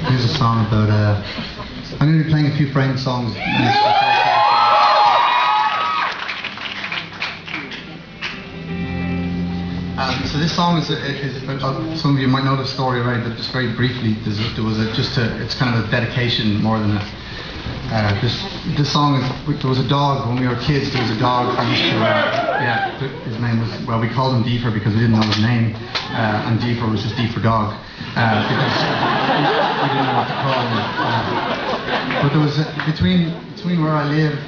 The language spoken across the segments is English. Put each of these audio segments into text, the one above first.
Here's a song about, I'm going to be playing a few Friends songs. So this song is some of you might know the story already, but just very briefly, it's kind of a dedication more than a, this song is, there was a dog, when we were kids, there was a dog who used to, his name was, well, we called him Deefer because we didn't know his name, and Deefer was just Deefer Dog, because we didn't know what to call him. But there was, between where I lived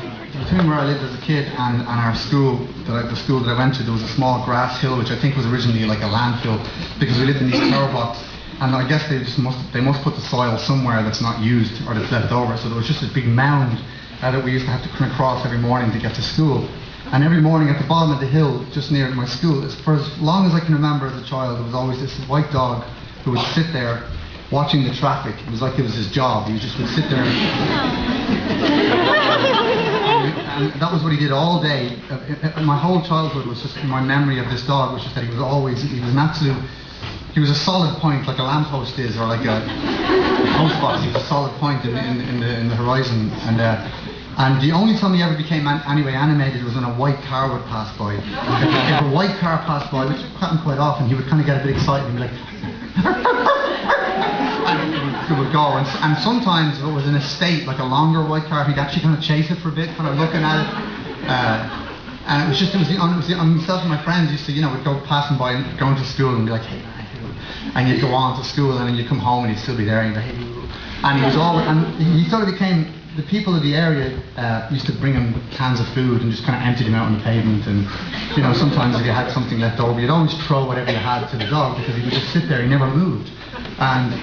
as a kid and our school, the school that I went to, there was a small grass hill, which I think was originally like a landfill, because we lived in these tower blocks. And I guess they must put the soil somewhere that's not used or that's left over. So there was just this big mound that we used to have to come across every morning to get to school. And every morning at the bottom of the hill, just near my school, for as long as I can remember as a child, there was always this white dog who would sit there watching the traffic. It was like it was his job. He just would sit there. And that was what he did all day. My whole childhood was just, my memory of this dog was just that he was a solid point, like a lamppost is, or like a post box. He was a solid point in the horizon. And the only time he ever became animated was when a white car would pass by. If a white car passed by, which happened quite often, he would kind of get a bit excited and be like, and it would go. And sometimes if it was an estate, like a longer white car, he'd actually kind of chase it for a bit, kind of looking at it. And myself and my friends used to, we'd go passing by and going to school and be like, hey, and you'd go on to school and then you'd come home and he'd still be there and you'd be like, hey. And he was always, and he sort of became, the people of the area used to bring him cans of food and just kind of empty them out on the pavement, and sometimes if you had something left over, you'd always throw whatever you had to the dog because he would just sit there, he never moved. And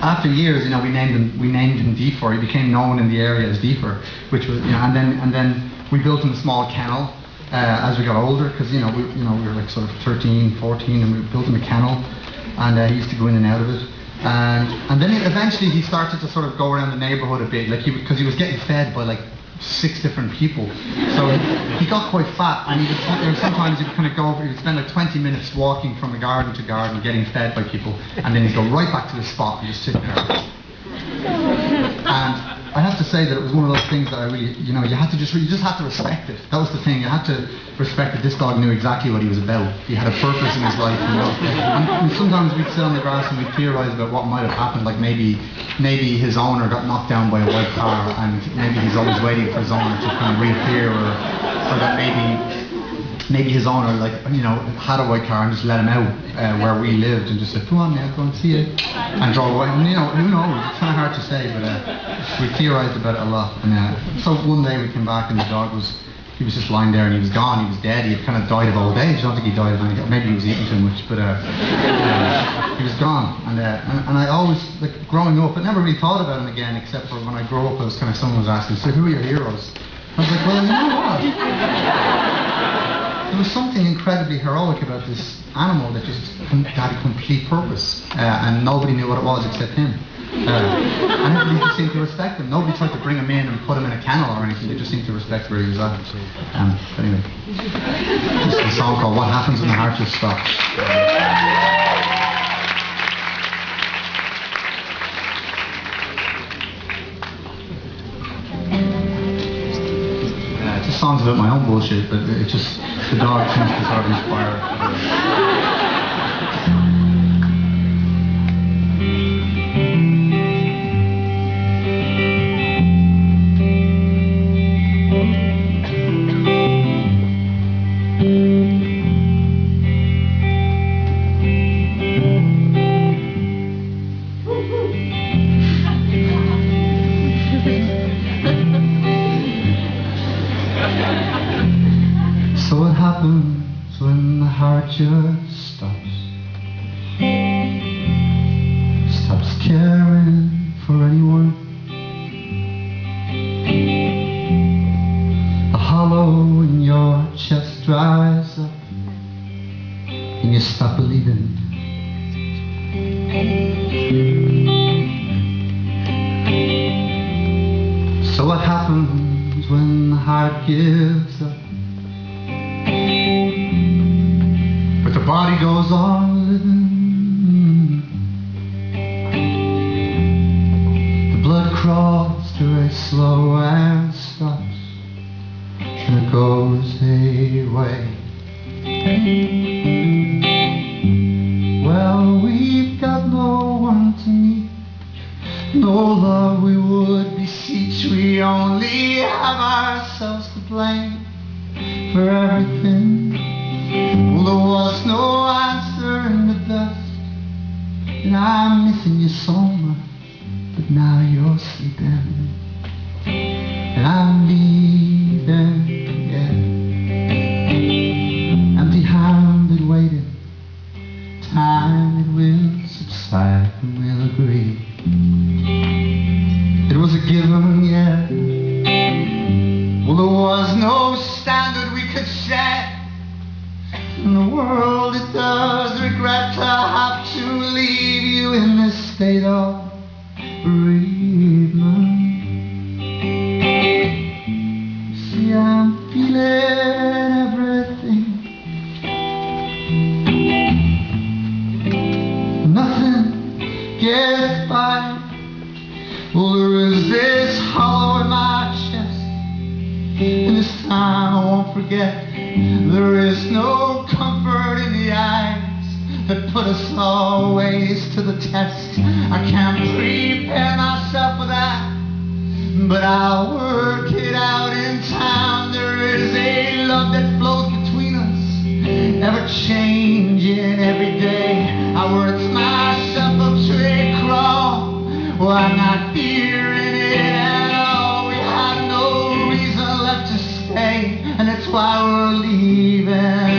after years, we named him Deefer. He became known in the area as Deefer, which was, and then we built him a small kennel as we got older, because we were like sort of 13, 14, and we built him a kennel, and he used to go in and out of it. And then eventually he started to sort of go around the neighborhood a bit, like because he was getting fed by like 6 different people. So he got quite fat, and sometimes he would kind of go over, he would spend like 20 minutes walking from garden to garden getting fed by people, and then he'd go right back to the spot and just sit there. And I have to say that it was one of those things that I really, you just had to respect it. That was the thing, you had to respect that this dog knew exactly what he was about. He had a purpose in his life. And sometimes we'd sit on the grass and we'd theorize about what might have happened, like maybe his owner got knocked down by a white car, and maybe he's always waiting for his owner to kind of reappear, or that maybe his owner, had a white car and just let him out where we lived and just said, come on now, go and see it, and drove away. And, who knows? It's kind of hard to say, but we theorized about it a lot. And so one day we came back and the dog was just lying there and he was gone. He was dead. He had kind of died of old age. I don't think he died of anything. Maybe he was eating too much, but he was gone. And I always, growing up, I never really thought about him again, except for when I grew up, someone was asking, so who are your heroes? I was like, well, you know what? There was something incredibly heroic about this animal that just had a complete purpose, and nobody knew what it was except him. And everybody just seemed to respect him. Nobody tried to bring him in and put him in a kennel or anything. They just seemed to respect where he was at. But anyway, this is a song called What Happens When the Heart Just Stops. This song's about my own bullshit, but it just, the dog seems to sort of inspire. So what happens when the heart just stops? Stops caring for anyone. A hollow in your chest dries up and you stop believing. So what happens when the heart gives up? But the body goes on living goes away. Well, we've got no one to meet, no love we would beseech. We only have ourselves to blame for everything. Well, there was no answer in the dust, and I'm missing you so much, but now you're sleeping, and I'm leaving, yeah. Empty-handed waiting, time it will subside and we'll agree. It was a given, yeah. Well, there was no standard we could set. In the world it does regret to have to leave you in this state of bereavement. See, I'm feeling everything. Nothing gets by. Well, there is this hollow in my chest, and this time I won't forget. There is no comfort in the eyes that put us always to the test. I can't prepare myself for that, but I'll work it out in time. There is a love that flows between us, ever changing every day. I work myself up to a crawl. Well, I'm not fearing it at all. We have no reason left to stay, and that's why we're leaving.